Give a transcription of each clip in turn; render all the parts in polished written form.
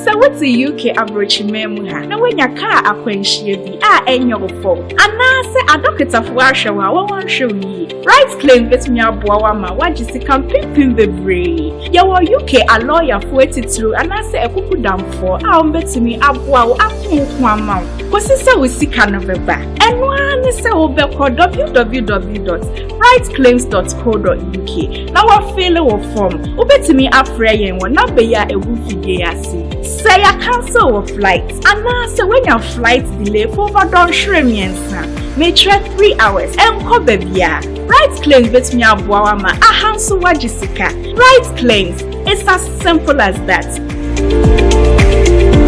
So what's the UK abrochi memuha? Na when your car akwenshie bi enyo fo. Anase adokita fo ahwe wa wan hwe Right claim betumi aboa ma wagisi kan pimpin bebre. Yawo UK a lawyer for etitru anase ekuku damfo a betumi aboa wo afonko ama. Kosi se we sika no beba. Eno ani se wo be ko www.rightclaims.co.uk. Na wa fill wo form. Wo betumi afre yen wo number ya ewu figure ase. Say a cancel of flight. Anase when your flight delay for over don shiremiensa. May trek 3 hours. Enko bebia. Right claims betumi aboa ma ahanso wagisika. Right claims. It's as simple as that.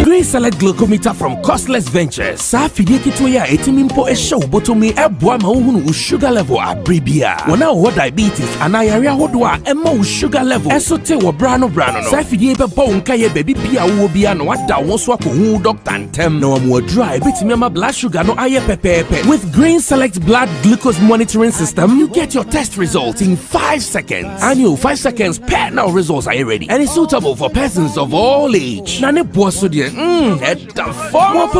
Greid Select Glucometer from Costless Ventures. Safidi kitwaya etimimpo show botomi eboa ma uhunu sugar level abribia. Wana ho diabetes anayarea hodwa emma sugar level. Esote wo brano no. Safidi ebe bo nka ye baby bia wo bia no wada won so akohu doctor ntem. Na wo dry betimi ma blood sugar no aye pepepe. With Greid Select blood glucose monitoring system, you get your test results in 5 seconds. And you 5 seconds per now results are ready. And it's suitable for persons of all age. Na ne boa so de at the form of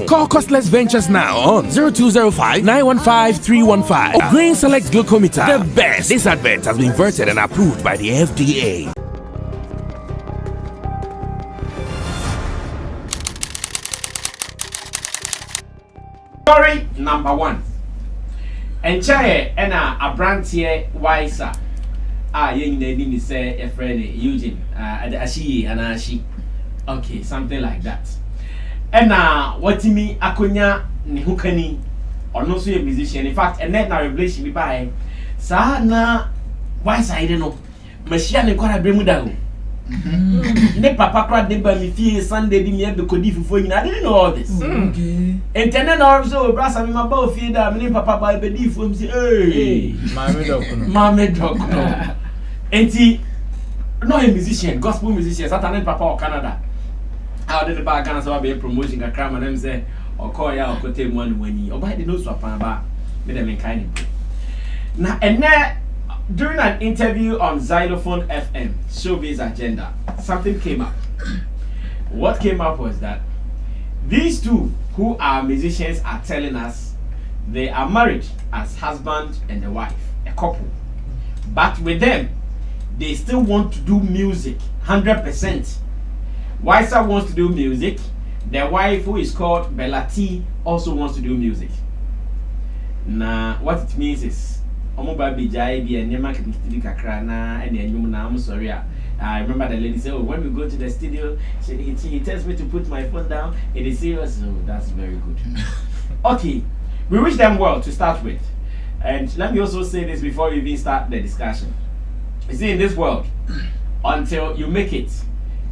Call Costless Ventures now on 0205-915-315. Greid Select Glucometer, the best. This advert has been vetted and approved by the FDA. Story number 1. Enchaye ena abrantie Wisa. Yen name is a friend Eugene, Ashi and Ashi. Okay, something like that. And what me Akonya Nihukani, or no so a musician. In fact, and then na revelation be by Sana why I don't know. Machine and quite a bremuda. Ne papa cried neighbor me fee Sunday didn't have the codifu for you. I didn't know all this. Okay. And then also brass and my bow feed that me papa by the beef from say, hey, Mammy dog. And he no a musician, gospel musician, Saturday papa or Canada. How did the back and so be promoting a crime and them say or call ya or cote money when you or buy the nose swap and about me them in kind of now and then during an interview on Zylofon FM, Showbiz Agenda, something came up. What came up was that these two who are musicians are telling us they are married as husband and a wife, a couple. But with them, they still want to do music 100%. Wisa wants to do music. Their wife, who is called Bella T, also wants to do music. Now, what it means is, I'm sorry. I remember the lady said, oh, when we go to the studio, he tells me to put my phone down. It is serious. Oh, that's very good. Okay, we wish them well to start with. And let me also say this before we even start the discussion. You see, in this world, until you make it,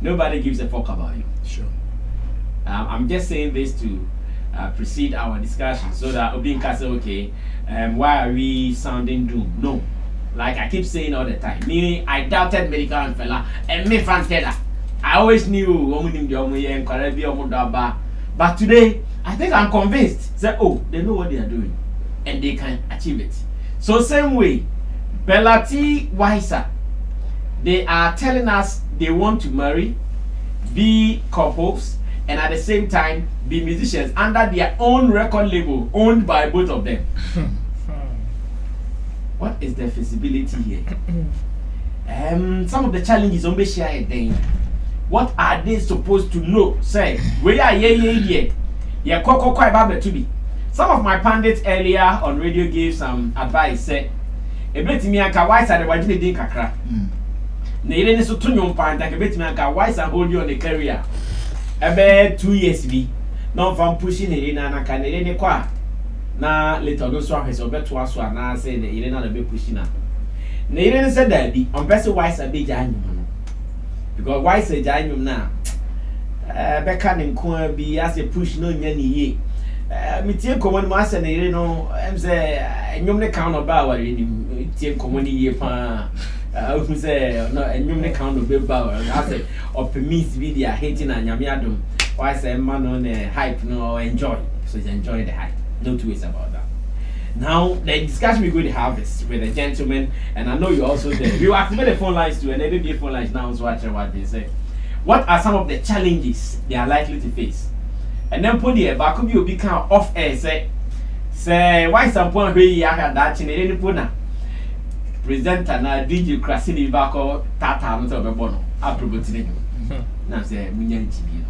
nobody gives a fuck about you. Sure. I'm just saying this to precede our discussion so that Obin can say, okay, why are we sounding doom? No. Like I keep saying all the time. Me, I doubted medical and fella, and me fantella. I always knew but today, I think I'm convinced that, oh, they know what they are doing and they can achieve it. So same way, Bella T, Wisa, they are telling us they want to marry, be couples, and at the same time be musicians under their own record label owned by both of them. What is the feasibility here? Some of the challenges on share then. What are they supposed to know? Say, we are yeah. Quite bad to be. Some of my pundits earlier on radio gave some advice. Say, a bit me and Kawai said, why did they kakra? Neden so to your point, like a bit me and Kawai and hold you on the career. About 2 years be. No from pushing it in and I can any qua. Na later those one has over to us one now say that you didn't be pushing up. Neden said that the on best wise a big janum. Because why say janum now? Becca and Coin be as a push no yanny ye. Me take common master and you know, I'm say, you count about in take common ye pa. Who say, no, and you count of Bill Bower. I say, or permits video hating and Yamiadum. Why say man on a hype no enjoy? So enjoy the hype. No two ways about that. Now, the discussion we're going to have is with a gentleman, and I know you're also there. We will activate the phone lines too, and they be phone lines now, so watch what they say. What are some of the challenges they are likely to face? And then put the back of you become off air, say, why some point where you have that in any puna? Presenter na DJ Krasini Bako Tata, not over Bono, approval to you. Now say, Munyan Tibino.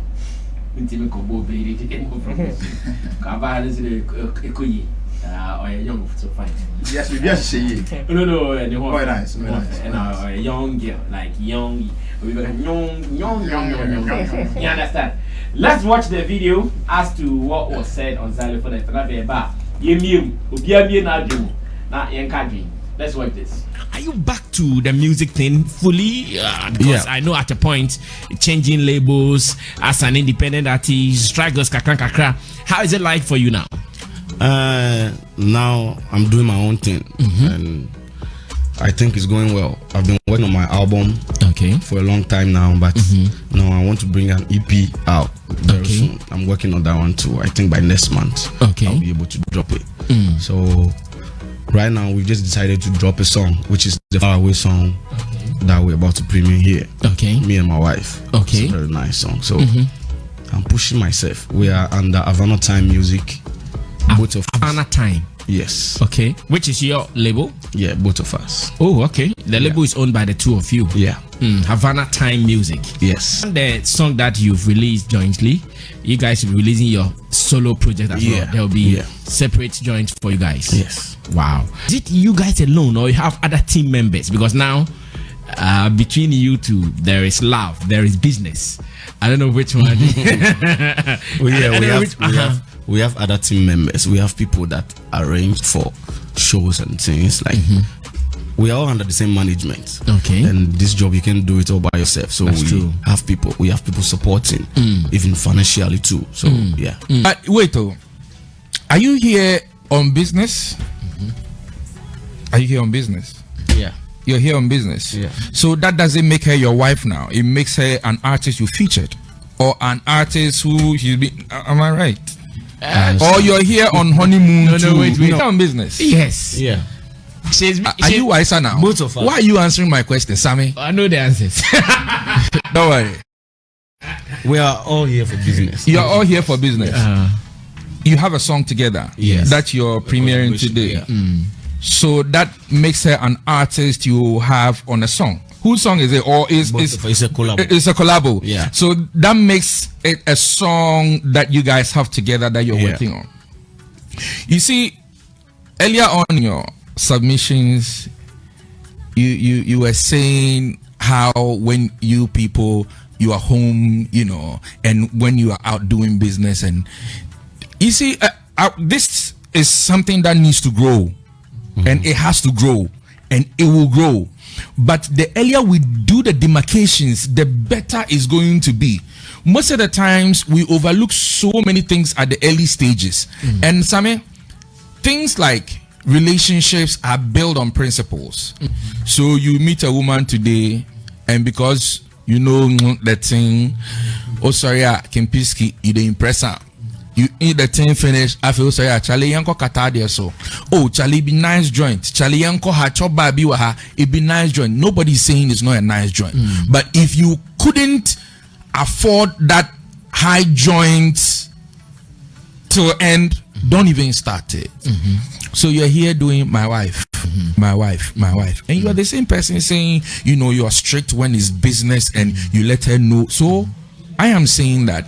Intimate Kobo, baby, to get more from Kava is a Kuyi. Or a young so fine. Yes, we just say no, and the very nice, very nice. And a young girl, like young, we got young. You understand? Let's watch the video as to what was said on Zylofon FM. Let's watch this. Are you back to the music thing fully? Because I know at a point, changing labels as an independent artist, struggles, kakra. How is it like for you now? Now I'm doing my own thing, and I think it's going well. I've been working on my album for a long time now, but now I want to bring an EP out very soon. I'm working on that one too. I think by next month I'll be able to drop it. So right now we've just decided to drop a song, which is the Faraway song that we're about to premiere here. Me and my wife. It's a very nice song. So I'm pushing myself. We are under Havana Time Music. Both of Havana Time. Yes. Okay. Which is your label? Yeah, both of us. Oh, okay. The label is owned by the two of you. Yeah. Havana Time Music. Yes. And the song that you've released jointly, you guys will be releasing your solo project as well. There will be separate joints for you guys. Yes. Wow. Is it you guys alone or you have other team members? Because now, between you two, there is love, there is business. I don't know which one. We have other team members. We have people that arrange for shows and things. Like we are all under the same management. And this job you can do it all by yourself. So have people. We have people supporting, even financially too. So But wait, are you here on business? Are you here on business? Yeah. You're here on business. Yeah. So that doesn't make her your wife now. It makes her an artist you featured, or an artist who she's been. Am I right? Or you're here on honeymoon? Wait. On business. Yes. Yeah. Are you wiser now? Both of us. Why are you answering my question, Sammy? I know the answers. Don't worry. We are all here for business. You're all here for business. You have a song together. Yes. That you're premiering today. So that makes her an artist you have on a song. Whose song is it? Or it's a collab. It's a collabo. Yeah. So that makes it a song that you guys have together that you're working on. You see, earlier on in your submissions, you were saying how when you people you are home, and when you are out doing business, and you see, this is something that needs to grow, and it has to grow, and it will grow. But the earlier we do the demarcations, the better it's going to be. Most of the times we overlook so many things at the early stages. And Sammy, things like relationships are built on principles. So you meet a woman today, and because you know that thing, oh sorry, Kempiski, you didn't impress her. You eat the thing finish. I feel sorry. Charlie Yanko kata there so. Oh, Charlie be nice joint. Charlie Yanko ha choba bi waha. It be nice joint. Nobody's saying it's not a nice joint. But if you couldn't afford that high joint till end, don't even start it. So you're here doing my wife, my wife, and you are the same person saying you're strict when it's business and you let her know. So I am saying that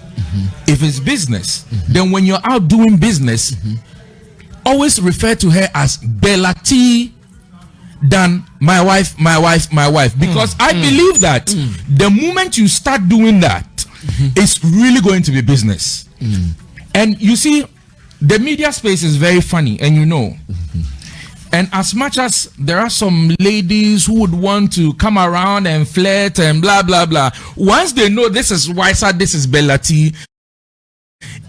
if it's business, then when you're out doing business, always refer to her as Bella T than my wife, because I believe that the moment you start doing that, it's really going to be business. And you see, the media space is very funny, and and as much as there are some ladies who would want to come around and flirt and blah blah blah, once they know this is Wisa, this is Bella T,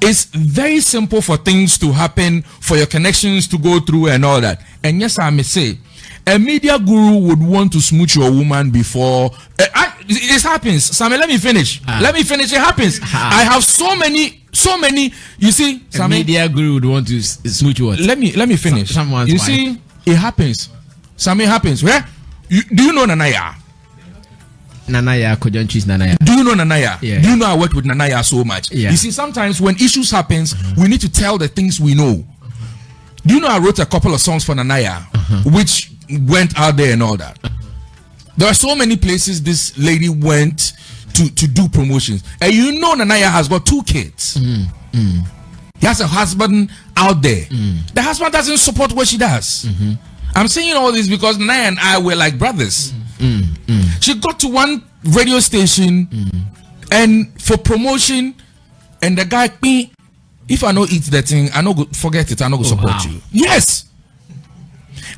it's very simple for things to happen, for your connections to go through and all that. And yes, I may say, a media guru would want to smooch your woman before. It happens. Sammy, let me finish. It happens. I have so so many. You see, a media guru would want to smooch what? Let me finish. Someone's you wife. see, it happens. Sammy happens. Where? Do you know Nanaya? Nanaya, Kojonchi's Nanaya. Do you know Nanaya? Yeah. Do you know I worked with Nanaya so much? Yeah. You see, sometimes when issues happens, we need to tell the things we know. Do you know I wrote a couple of songs for Nanaya, which went out there and all that? There are so many places this lady went to do promotions. And you know Nanaya has got 2 kids. He has a husband out there. The husband doesn't support what she does. I'm saying all this because Nanaya and I were like brothers. She got to one radio station and for promotion, and the guy, if I know eat that thing, I know forget it, I know support you. Yes.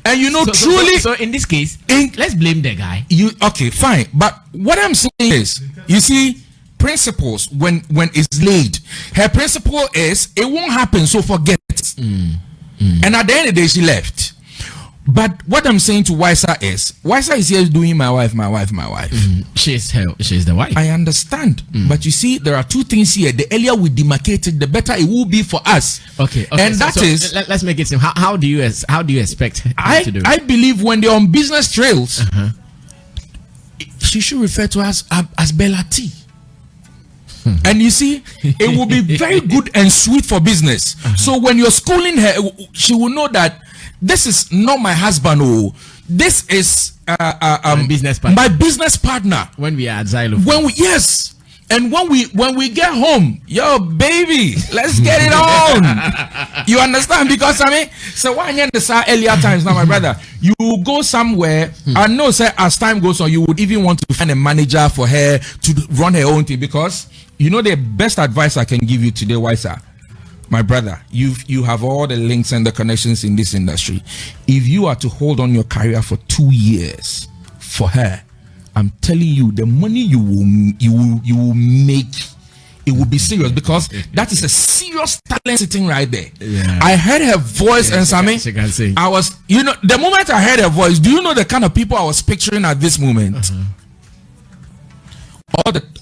And you know, truly. So in this case, let's blame the guy. Okay, fine. But what I'm saying is, you see, principles when it's laid, her principle is it won't happen, so forget it. And at the end of the day, she left. But what I'm saying to Wisa is here doing my wife. She's the wife. I understand. But you see, there are 2 things here. The earlier we demarcate it, the better it will be for us. Okay. And let's make it simple. How do you expect her to do it? I believe when they're on business trails, she should refer to us as Bella T. And you see, it will be very good and sweet for business. So when you're schooling her, she will know that this is not my husband. This is my business partner. My business partner. When we are at Zylofon. And when we get home, yo baby, let's get it on. You understand? Because so why in the earlier times now, my brother, you go somewhere. I know, sir, as time goes on, you would even want to find a manager for her to run her own thing, because you know the best advice I can give you today, Wisa, my brother, you have all the links and the connections in this industry. If you are to hold on your career for 2 years for her, I'm telling you, the money you will make, it will be serious, because that is a serious talent sitting right there. Yeah. I heard her voice, and Sammy, I was, the moment I heard her voice, do you know the kind of people I was picturing at this moment?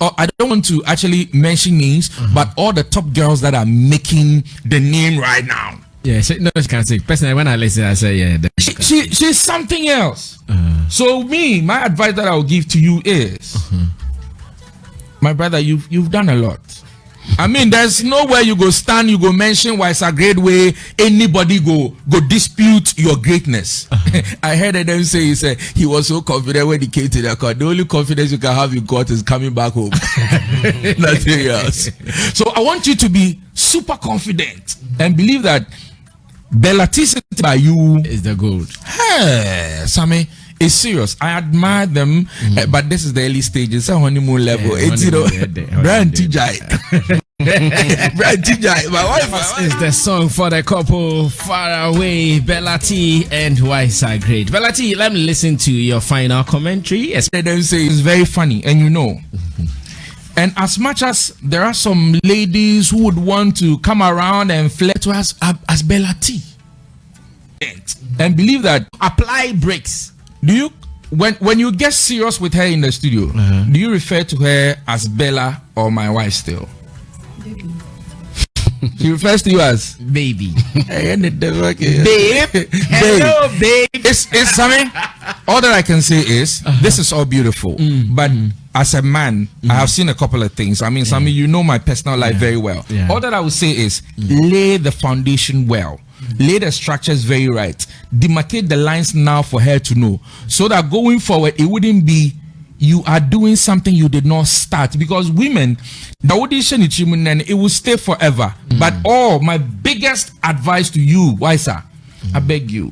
I don't want to actually mention names, but all the top girls that are making the name right now. Yeah, she can't say. Personally, when I listen, I say, yeah. She's something else. So my advice that I will give to you is, my brother, you've done a lot. I mean, there's nowhere you go stand, you go mention why it's a great way anybody go dispute your greatness. I heard them say he was so confident when he came to the court. The only confidence you can have in court is coming back home. Nothing else. So I want you to be super confident and believe that Bella T by you is the gold. Hey, Sammy, it's serious. I admire them, but this is the early stages, a honeymoon level. Yeah, it's brand TJ. Brand TJ. My wife is the song for the couple far away, Bella T and Wisa Greid. Bella T, let me listen to your final commentary. They say it's very funny, and and as much as there are some ladies who would want to come around and flirt to us as Bella T, and believe that apply breaks. Do you, when you get serious with her in the studio, do you refer to her as Bella or my wife still? Baby. She refers to you as baby. Babe. Hello, babe. It's something. All that I can say is this is all beautiful, but as a man, I have seen a couple of things. I mean, Sammy, you know my personal life very well. Yeah. All that I would say is lay the foundation well. Lay the structures very right. Demarcate the lines now for her to know, so that going forward it wouldn't be you are doing something you did not start. Because women, the audition it will stay forever. But my biggest advice to you, Wisa, I beg you,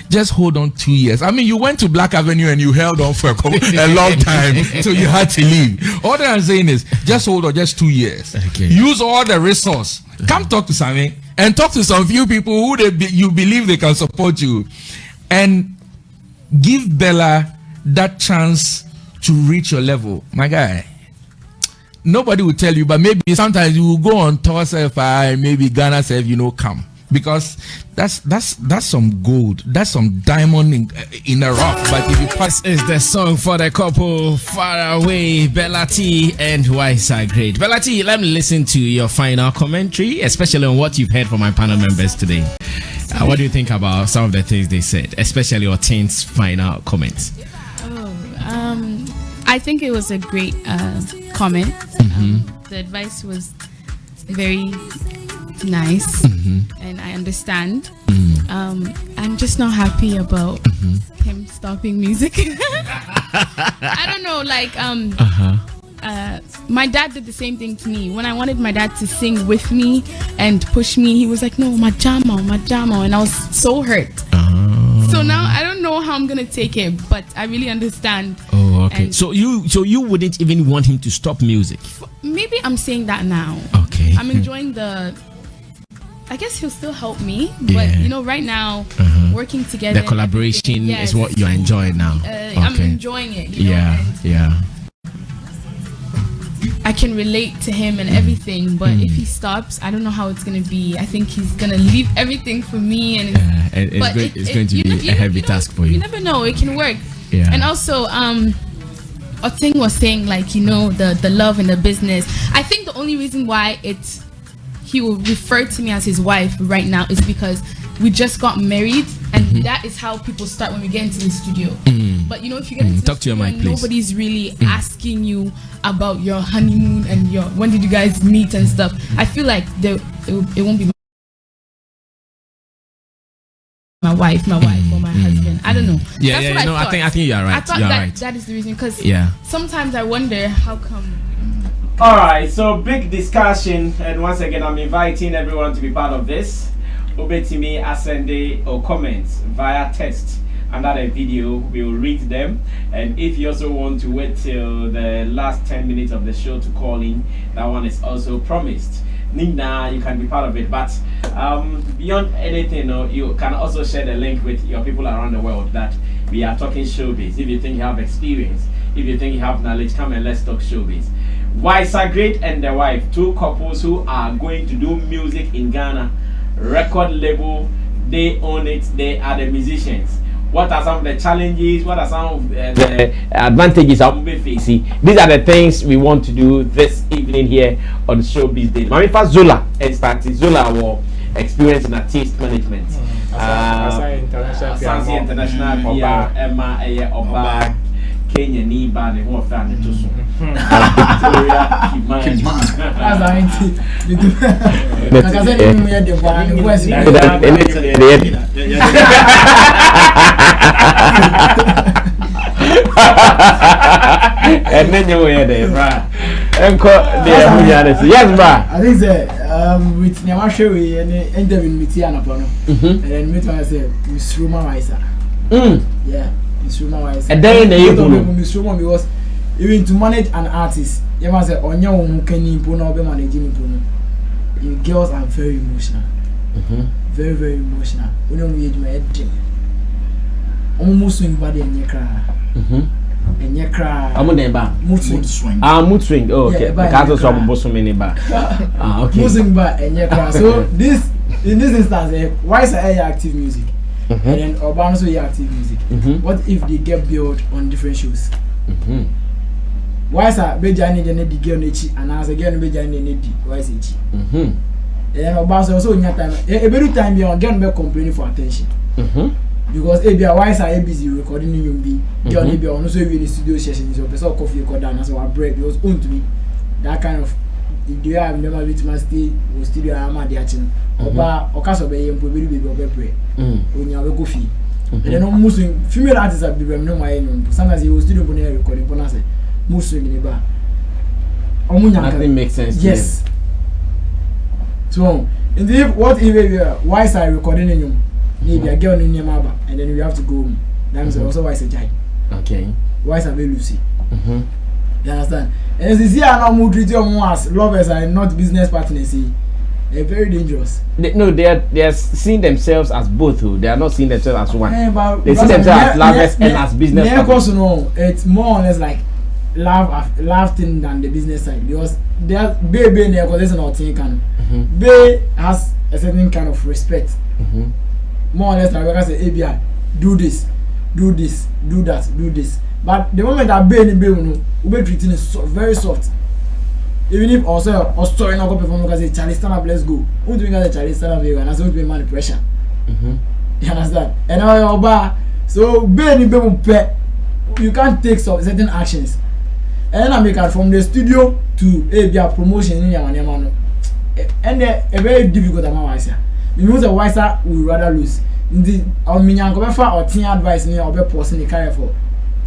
just hold on 2 years. I mean, you went to Black Avenue and you held on for a long time, so you had to leave. All that I'm saying is just hold on, just 2 years. Okay. Use all the resource. Come talk to Sammy and talk to some few people who you believe they can support you, and give Bella that chance to reach your level. My guy, nobody will tell you, but maybe sometimes you will go on tour self, maybe Ghana self, come. because that's some gold, that's some diamond in a rock. But if you pass, is the song for the couple Far Away, Bella T and Wisa Greid. Bella T, let me listen to your final commentary, especially on what you've heard from my panel members today. What do you think about some of the things they said, especially Otin's final comments? I think it was a great comment. The advice was very nice, and I understand. I'm just not happy about him stopping music. I don't know, like my dad did the same thing to me. When I wanted my dad to sing with me and push me, he was like, no, majama, and I was so hurt. So now I don't know how I'm gonna take it, but I really understand. Oh, okay. So you wouldn't even want him to stop music? Maybe I'm saying that now. Okay. I'm enjoying I guess he'll still help me, but right now, working together, the collaboration is what you're enjoying now. I'm enjoying it. Yeah. I can relate to him and everything, but if he stops, I don't know how it's gonna be. I think he's gonna leave everything for me, and it's going to be a heavy task for you. You never know; it can work. Yeah. And also, Oting was saying, like, the love in the business. I think the only reason why he will refer to me as his wife right now is because we just got married, and that is how people start when we get into the studio. But if you get into Talk to your mic, please. Nobody's really asking you about your honeymoon and when did you guys meet and stuff. I feel like it won't be my wife or my husband. I don't know. I think you're right. I thought that is the reason, because sometimes I wonder how come. All right, so big discussion, and once again I'm inviting everyone to be part of this. Obetimi Asende or comments via text under the video. We will read them, and if you also want to wait till the last 10 minutes of the show to call in, that one is also promised. Nina, you can be part of it, but beyond anything, you can also share the link with your people around the world that we are talking showbiz. If you think you have experience, if you think you have knowledge, come and let's talk showbiz. Wisa Greid and the wife, two couples who are going to do music in Ghana. Record label, they own it, they are the musicians. What are some of the challenges? What are some of the advantages I'm facing? These are the things we want to do this evening here on Showbiz Day. My first Zola started. Zola will experience in artist management. Sansi International Beer, Emma Oba, Kenya Niba, the whole family to Victoria and then you were there, bruh. Yes, bruh. I think that with Nyamashe we interview with Tiana Pono, and then meet I said Miss Ruma Wisa. Yeah, Miss Ruma Wisa. And then Miss Ruma, because even to manage an artist, you must say on your own can you be managing Pono. You girls are very emotional. Very, very emotional. We don't read my head. Almost swing body and you cry. And you cry. I'm on the mood swing. Mood swing. Oh, okay. Because of so many bar. Okay. Moving back and you cry. So in this instance, why is it active music? And then Urban also active music. What if they get built on different shows? Why is that? Bejani the need girl nechi, and as again Bejani need why is it? And then Urban also in your time. Every time you are getting back complaining for attention. Because why is I busy recording in UMB? Girl, maybe also in the studio session. So person coffee record down, so I break. It was own to me. That kind of. Do you have never with my stay or studio? I'm at the action. Oba okaso be yem probably be break. When you have a coffee. And then almost female artists have been no my sometimes you studio for recording. For us, most in the bar. Nothing makes sense. Yes. So, indeed, what if why is I recording in you? Maybe a girl in your mother, and then we have to go home. That's also why it's a giant. Okay. Why is a very Lucy? You understand? And as you see, I now move treat your as lovers and not business partners. They're very dangerous. They are seeing themselves as both. They are not seeing themselves as one. But they see themselves as lovers and as business partners. No, it's more or less like love thing than the business side because there baby in the conversation or thing can Bay has a certain kind of respect. More or less, like I say, ABI, do this, do this, do that, do this. But the moment that Bay in Bay, we be treating it very soft. Even if also or story not go perform because say Charlie stand up, let's go. Who doing as a Charlie stand up and that's what be man pressure. You understand? And now bar so Bay in Bay you can't take some certain actions. And then I make it from the studio to ABI promotion in Yamano. And a very difficult amount Wisa. You know the Wisa will rather lose. The Minyankofa or teen advice me or be posting the career for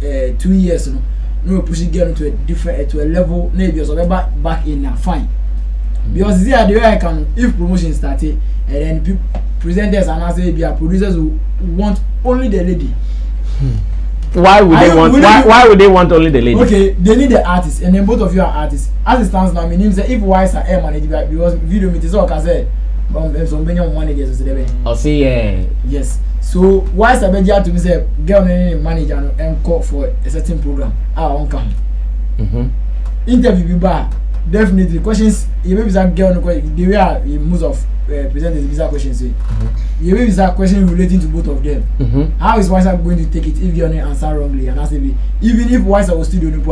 2 years. No pushing girl to a different to a level maybe or back in now fine. Because the way I can if promotion started and then presenters and as ABI producers who want only the lady. Why would they want? Why would they want only the lady? Okay, they need the artist, and then both of you are artists. As it stands now, means that if Wise are air managed because video meet is all cassette, some managers I'll see. Yes. So Wise are better to be say girl and manager and call for a certain program. On come. Interview be bad. Definitely questions. You maybe that girl the way most of presenters visa questions. You maybe that question relating to both of them. How is Wisa going to take it if you answer wrongly? And I say, even if Wisa was still doing it,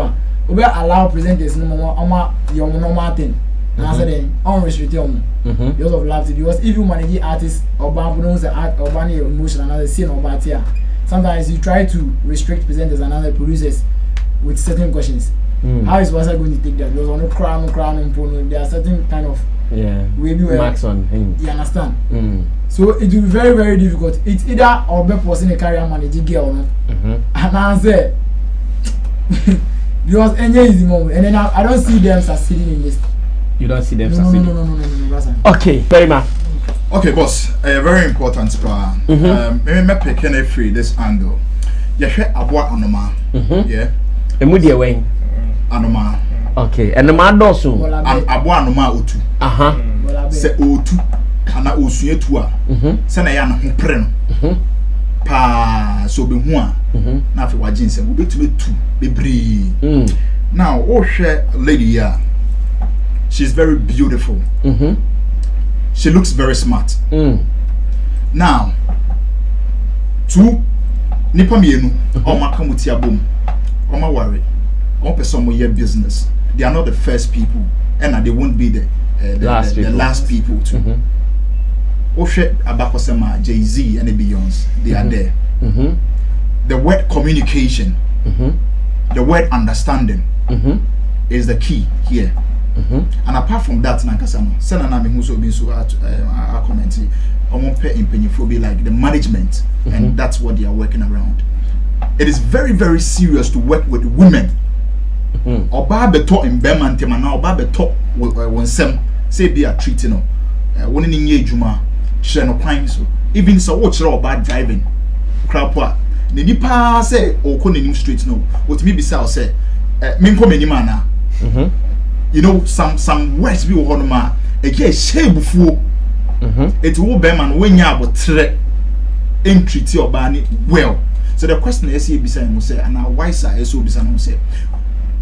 we will allow presenters no more your normal thing. And I said, unrestricted because of love. Because if you manage artists or bamboo art or banning your emotion and other scene or bad here, sometimes you try to restrict presenters and other producers with certain questions. How is Wasa going to take that? There's no crown, and there are certain kind of marks on him. You understand? So it will be very, very difficult. It's either or be person a career manager girl or not. And I say because any is the moment, and then I don't see them succeeding in this. You don't see them succeeding? No. Okay, very much. Okay, boss. Very important. Maybe me picking a free this angle. You hear about Anoma. Yeah. Emudia way. Anoma. Okay, and the man also. Abo Anoma utu. Se utu. Ana osuye tuwa. Se na ya na ho pre no. Pa so be hu a. Na afi wagin se wo betumi tu bebre. Now, oh share lady here. She's very beautiful. She looks very smart. Now, two nipa mienu o makamuti abom. O ma worry. O person mo year business. They are not the first people and they won't be the last people too. Oshe Abakosema, Jay-Z and the Beyonce, they are there. The word communication, the word understanding is the key here. And apart from that, Nankasano, Senanami Muso Binsu are commenting on pay in Pennyphobia like the management, and that's what they are working around. It is very, very serious to work with women. Oba beto in Bermantema now, Oba beto when some say be a treating one in ye juma, share no crime so even so watch about driving crap what the nipa say or calling street no what me be say minko many mana you know some words be one ma a get shame before it will be man when you about tre entry or bani well. So the question is here beside say and now Wisa is so beside say,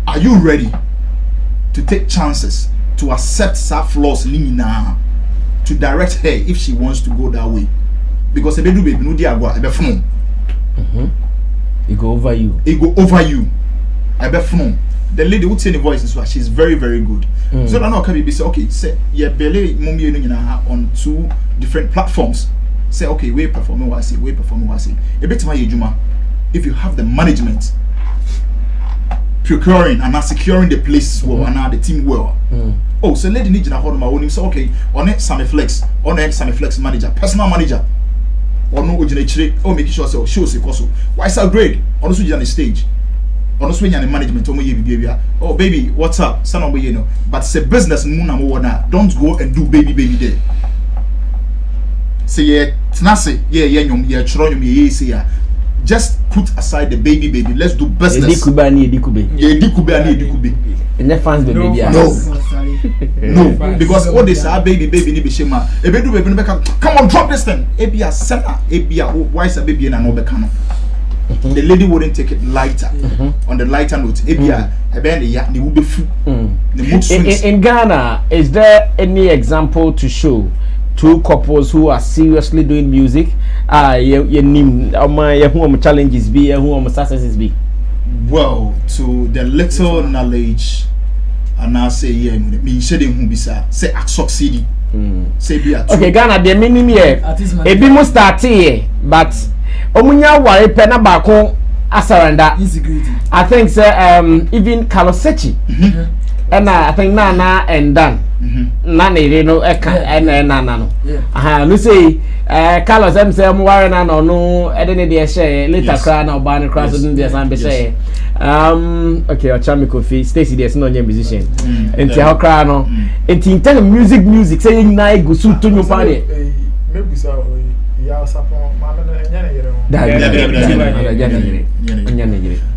are you ready to take chances to accept her flaws now to direct her if she wants to go that way? Because if they do baby no dia go ebe funu. It go over you. It go over you. Ebe funu. The lady who say the voice is she's very, very good. So that now can be say okay, say yeah belly mummy on 2 different platforms. Say okay, we perform what I say, we perform what I say. A bit my juma if you have the management procuring and securing the place well and the team well. Oh, so lady need to hold my own. So okay, on it Sammy Flex, on it Sammy Flex manager, personal manager. Or no originate oh making sure so shows it also. Why is that great? On the stage. On the swing and the management oh baby, what's up? Son of you know. But say business don't go and do baby there. Say yeah, tenase, yeah, just put aside the baby. Let's do business. And that fans the baby. No, because all this are baby ni be shema. Come on, drop this thing. Ebia sena, ebia why is a baby and no bekano. the lady wouldn't take it lighter. On the lighter note, in Ghana, is there any example to show two couples who are seriously doing music? Challenges be, successes be. Well, to the little knowledge, and I say, yeah, me shedding who be say succeeding. Say be okay, Ghana, the minimum here. A bit more started, but Omunya wari pena bako asaranda. Insecurity. I think even Kalosechi. And I think Nana and Dan. Nana, you know, and Nana. You say, Carlos, I'm saying, Warren or no, I didn't dare say, later crown or Barney Cross, and there's some say. Okay, or Chamico Fee, Stacy, there's no new musician. And Tell Crown, and tell music, saying, Nai go soon to your party. Maybe so.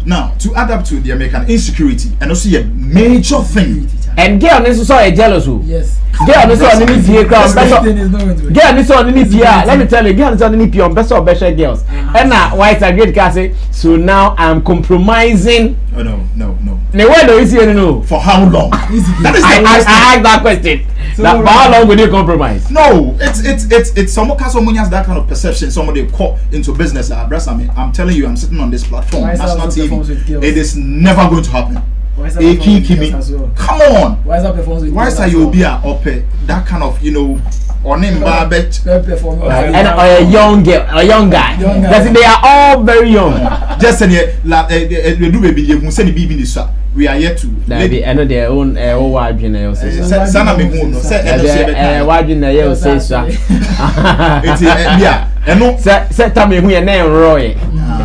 Now, to add up to the American insecurity, and also a major thing. And girl, this saw a jealous who? Yes. Girl, this on the NPA crowd. Girl, this on the NPA. Let me tell you, girl, this on the NPA on best of better girls. And now, why it's a great case. So now I'm compromising. Oh no. The word do you see no? For how long? That is I asked that question. So that, how long will you compromise? No, it's someone has that kind of perception. Somebody caught into business. I'm telling you, I'm sitting on this platform. That's not TV. It is never going to happen. Come on. Why is that performance with Why is that you be up that kind of, on him bet and a young girl, a young guy. They are all very young. Just say we do baby you say baby this we are yet to I know their own wide general say sana me hu no say wide general say so it's yeah eno say tell me who your name Roy.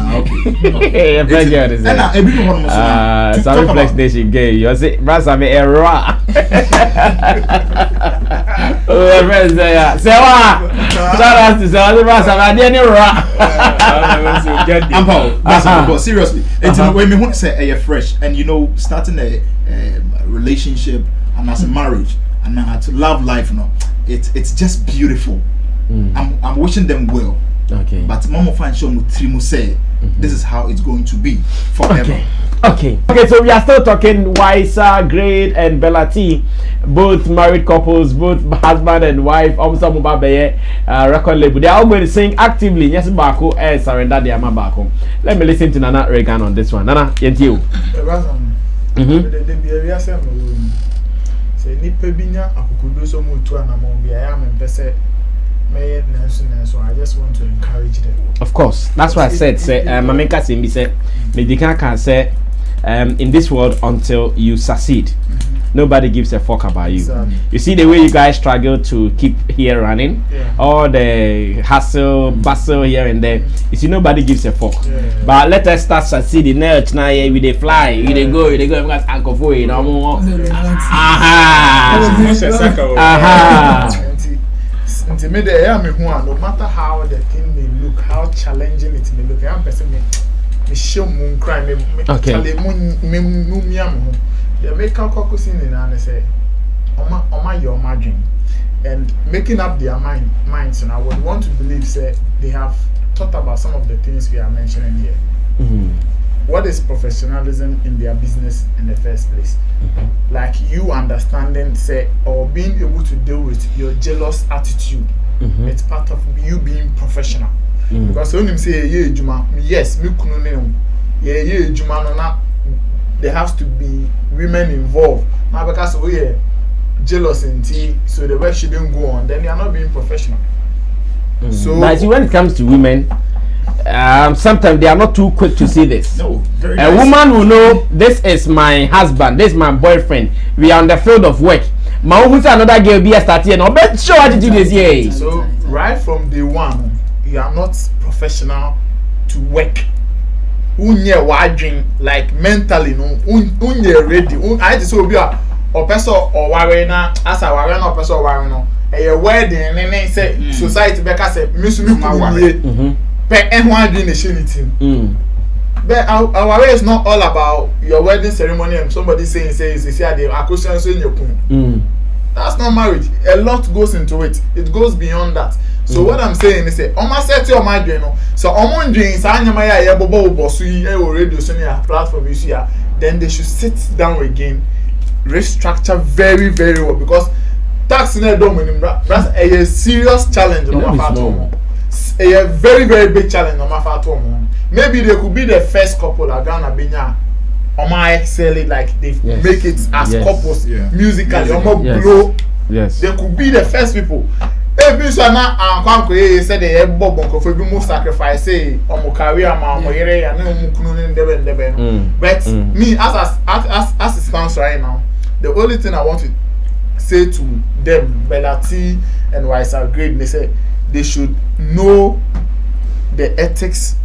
Okay. Very good. And a bit of one Sammy Flex Nation gay. You say brasa me error. Oh, friends there. Say what? Shout out to say brasa me dey error. But seriously, it's when me want to say fresh and starting a relationship and as a marriage and to love life it's just beautiful. I'm wishing them well. Okay. But Mama Fan show no trimu say this is how it's going to be forever. Okay, so we are still talking Wisa, Greid, and Bella T, both married couples, both husband and wife, also Mubabe record label. They are all going to sing actively. Yes, Bako and surrender the Ama Bako. Let me listen to Nana Regan on this one. Nana, yet you. So I just want to encourage them. Of course, that's why I said, Mameka Simbi said, Medika can say, in this world until you succeed, nobody gives a fuck about you. Exactly. You see the way you guys struggle to keep here running, all the hustle, bustle here and there. You see, nobody gives a fuck. But let us start succeeding. Now, we they fly, we they go, because Uncle Foy, no more. No matter how the thing may look, how challenging it may look, I'm person me show moon cry me the make our caucus in and say your margin and making up their minds, and I would want to believe say they have thought about some of the things we are mentioning here. What is professionalism in their business in the first place? Like you understanding, say, or being able to deal with your jealous attitude. It's part of you being professional. Because when you say, yeah, Juma, yes, me kuno yeah, Juma, no, na, there has to be women involved. Now, because we are jealous and so the work shouldn't go on, then they are not being professional. So, but when it comes to women, sometimes they are not too quick to see this. No, a woman will know this is my husband, this is my boyfriend. We are on the field of work. My woman say another girl be a starter and bet show attitude this year. So right from day one, you are not professional to work. Unye wadring like mentally no unye ready. I just so be a person or warena as a warena or person warena. A wedding and say society because say musumu kuye. But everyone doing the shit. But our way is not all about your wedding ceremony and somebody saying the accusation in your that's not marriage. A lot goes into it. It goes beyond that. So what I'm saying is say Oma set your mind, you know. So Oma dream sa anyama ya bobo bosu yi radio so near platform you see, then they should sit down again, restructure very, very well, because tax in a domain that's a serious challenge on my part. A very, very big challenge on my part. Maybe they could be the first couple that Ghana Binya Oma excel it, like they make it as couples musically. Oma blow. Yes. They could be the first people. If you are not uncle, said they have Bob for be sacrifice, say, Omo career, Mamma, and but me, as it stands right now, the only thing I want to say to them, Belati and Wisa Greid, they say they should know the ethics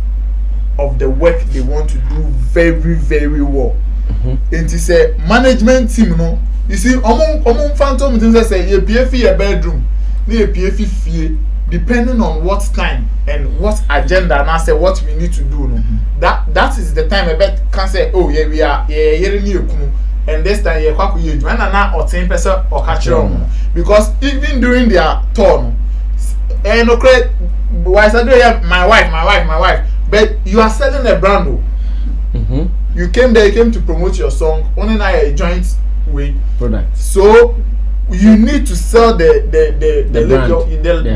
of the work they want to do very, very well. And it's a management team, no. You see, among phantom things say you pay for your bedroom, you pay for fee, depending on what time and what agenda, and I say what we need to do. No, that is the time. I bet can say, oh yeah, we are and this time you kwaku you and na or 10% or catch on, because even during their turn, and okay, my wife, but you are selling a brand. You came there, you came to promote your song. Only now a joint with product. So you need to sell the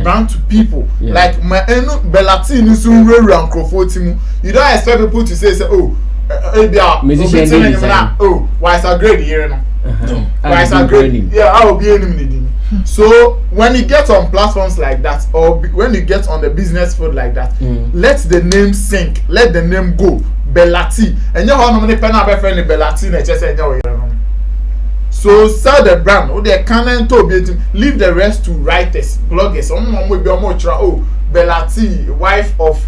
brand to people. Like my Belati and Crofotimo. You don't expect people to say oh Wisa Greid here now. Wisa Greid. Yeah, I will be any. So when you get on platforms like that, or when you get on the business field like that, let the name sink, let the name go. Belati, and you have many pen up friend Belati, and just say so sell the brand, or they can't leave the rest to writers, bloggers. Someone will be Belati, wife of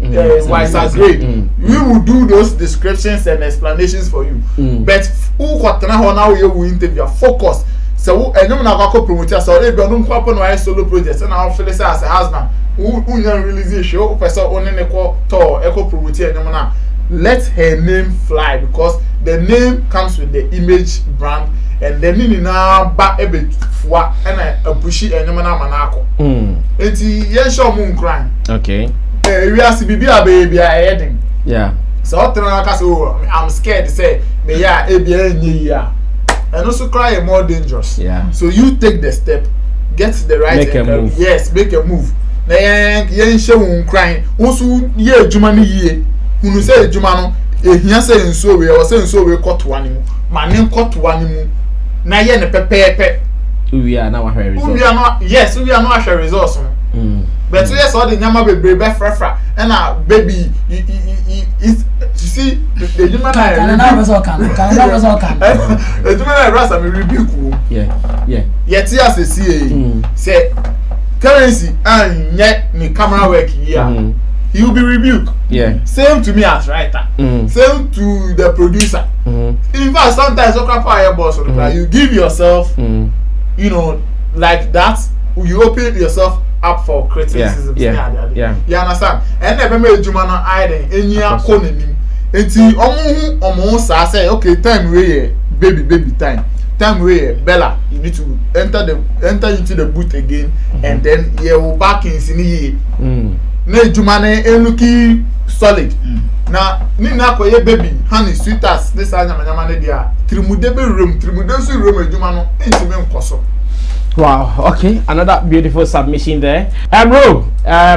Wisa Greid. We will do those descriptions and explanations for you. But who got now you will interview focus. So and you na go promote so if you don't happen why solo project and I feel as a husband who release a show person only equal to echo promote and now let her name fly, because the name comes with the image brand, and then in now back a bit for and a pushy and manako. It's yes show moon crying. Okay. We are to be a baby heading. Yeah. So I'm scared to say me ya a and also cry more dangerous. Yeah. So you take the step, get the right make a move. Yes, make a move. Then yen show crying. Also ye jumani ye. Who say jumano ehia say nso we or say nso we cut one mu. Manin cut one mu. Na ye ne pepepe. We are now a result. We are not, yes, we are not a result. But yes, all the nyama baby frafra and baby you see the human the human rasa me rebuke. Yeah. Yet as a CA say currency and yet me camera work here. He will be rebuked. Yeah. Same to me as writer. Same to the producer. In fact, sometimes you give yourself, you know, like that. You open yourself up for criticism. Yeah. You understand? And never made Jumana hiding in your corner. Until almost I say, okay, time way, baby time. Time way, Bella, you need to enter into the booth again, and then you will back in Sini. Ne Jumane enuki solid. Na nina ko ye baby honey sweet as this anyama ne dia trimudebe room trimudensu room ejumano intime nkoso. Wow, okay, another beautiful submission there. Bro,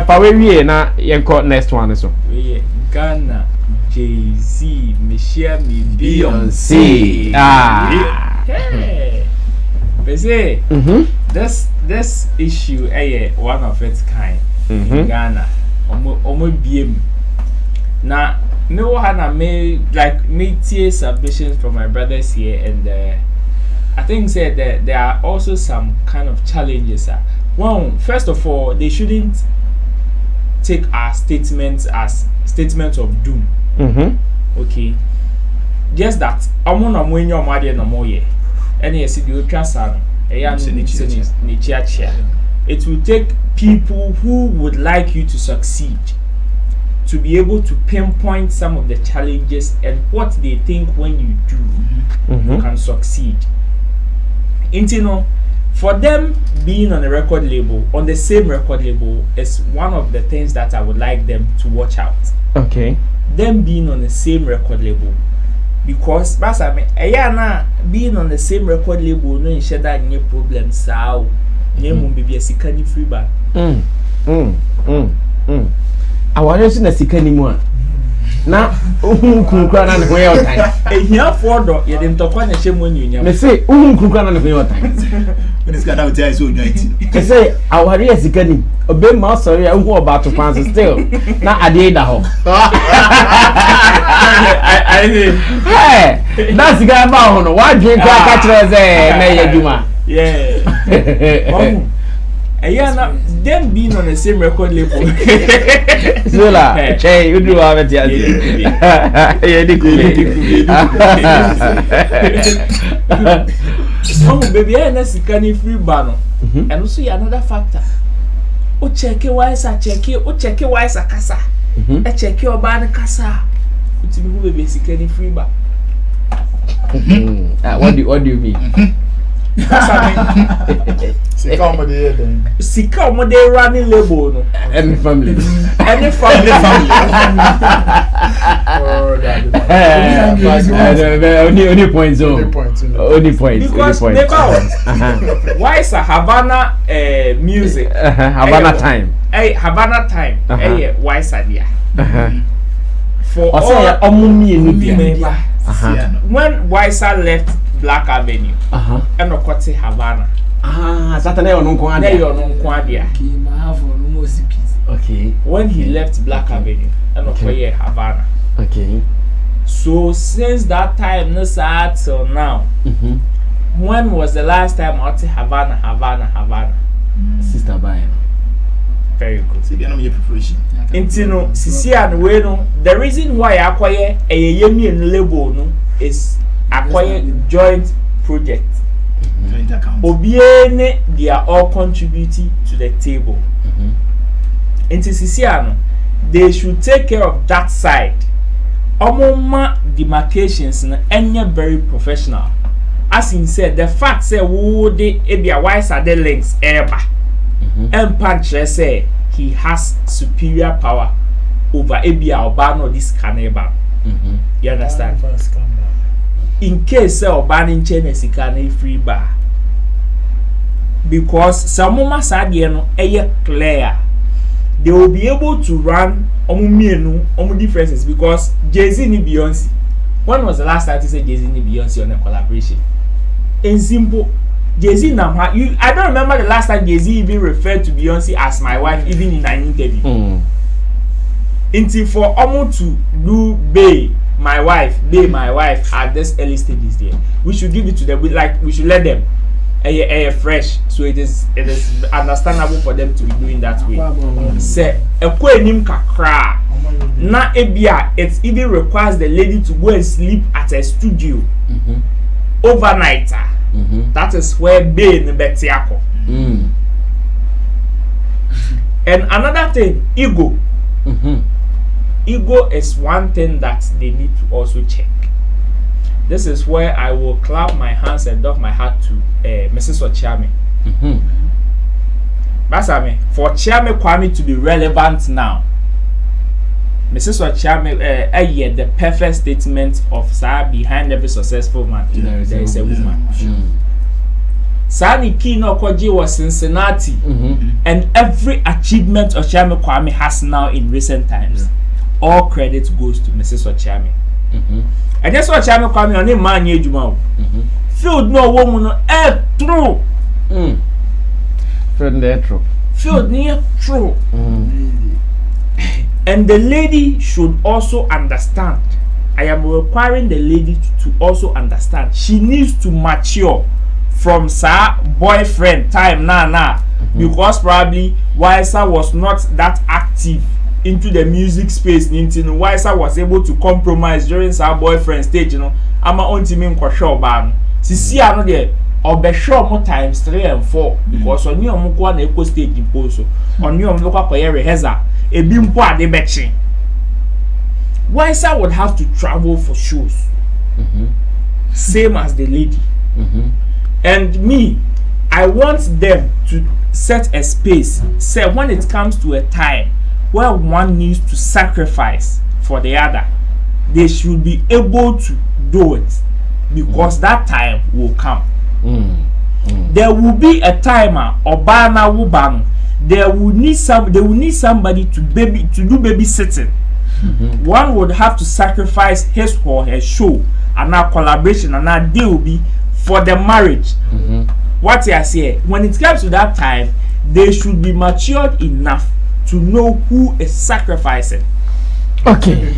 for we na yenko next one so. We Ghana Jay-Z, Michelle, Beyonce. Hey. Bese. This issue one of its kind in Ghana. Omo biem. Now, me wahana me tie submissions from my brothers here, and I think said that there are also some kind of challenges. Well, first of all, they shouldn't take our statements as statements of doom. Okay, just that I'm on a winyo madi no more ye. Any SDO transano. It will take people who would like you to succeed to be able to pinpoint some of the challenges and what they think when you do you can succeed. Intino, for them being on a record label, on the same record label, is one of the things that I would like them to watch out. Okay. Them being on the same record label, because being on the same record label no ensure that any problems sao name be a sikani free bar. I want to see sikani more. Na kunkura na ne your time. Ehia for do ye dem tokwa na hye monyu nya. Me say kunkura na ne your time. When it's gonna tell so joint. Me say awari sikani obe ma sorry hu oba to fans still. Na ade da ho. I hey, that's guy ba ho no. Wa dwen kwa ka kire ze na ye djuma. Yeah. Them being on the same record label. Zola, hey, you do have it here. Yeah, baby, I know sikani free bano. And also another factor. O check Wisa, check Wisa kasa. I check your ban kasa. It's me who baby sikani free ba. What do you mean? Sika omode then. Sika omode running label no. Any family. Any family. Only points. Only points. Because why is a Havana music? Havana time. Hey, Havana time. Hey, why is that? For all when Wisa left Black Avenue, and of course Havana. Saturday on Okay. When he left Black Avenue, and of course Havana. Okay. So since that time, no sad till now. When was the last time I went to Havana? Sister Brian. Very good. See, no your preparation. Intino, Sisi and Weno. The reason why I acquire a Yemi and label no is acquire joint project. Joint account. Obiene, they are all contributing to the table. Into Sisiano, they should take care of that side. Omoma demarcations and very professional. As in said, the fact say would they be a wise at the links ever. And Panche say he has superior power over Abia Obano this caneba. You understand? In case Obano in China is a free bar. Because some Sadiano clear. They will be able to run differences because Jay-Z and Beyonce. When was the last time you said Jay-Z and Beyonce on a collaboration? In simple, Jay-Z now, I don't remember the last time Jay-Z even referred to Beyonce as my wife, even in an interview. Until for Omo to do Bay, my wife at this early stages there, we should give it to them. We should let them fresh, so it is understandable for them to be doing that way. Say ekwenim kakra na ebia, it even requires the lady to go and sleep at a studio overnight. That is where Bay in Betiako. And another thing, ego. Ego is one thing that they need to also check. This is where I will clap my hands and doff my hat to Mrs. Ochiame. Basame, for Chiame Kwame to be relevant now, Mrs. Ochiame, the perfect statement of behind every successful man, there is a woman. Sani Kino Koji was Cincinnati, and every achievement Ochiame Kwame has now in recent times, all credit goes to Mrs. Ochiame. And that's what Chame Kwame on him man yejuma. Field no woman no true. Field there true. Field near true. And the lady should also understand. I am requiring the lady to also understand. She needs to mature from her boyfriend time now. Because probably Wisa was not that active into the music space. Wisa was able to compromise during her boyfriend stage. I'm on team in Kwasho ban. Sisi ano there or be sure more times 3 and 4 because on you mukwa na eco stage imposo on you mukwa kwa rehearsal e bimpo ade bechi. Wisa would have to travel for shows. Same as the lady. And me, I want them to set a space. Say when it comes to a time where one needs to sacrifice for the other, they should be able to do it, because that time will come. There will be a timer obana wubang. They will need somebody to do babysitting. One would have to sacrifice his or her show and our collaboration and our deal will be for the marriage. What I say, when it comes to that time, they should be matured enough to know who is sacrificing. Okay.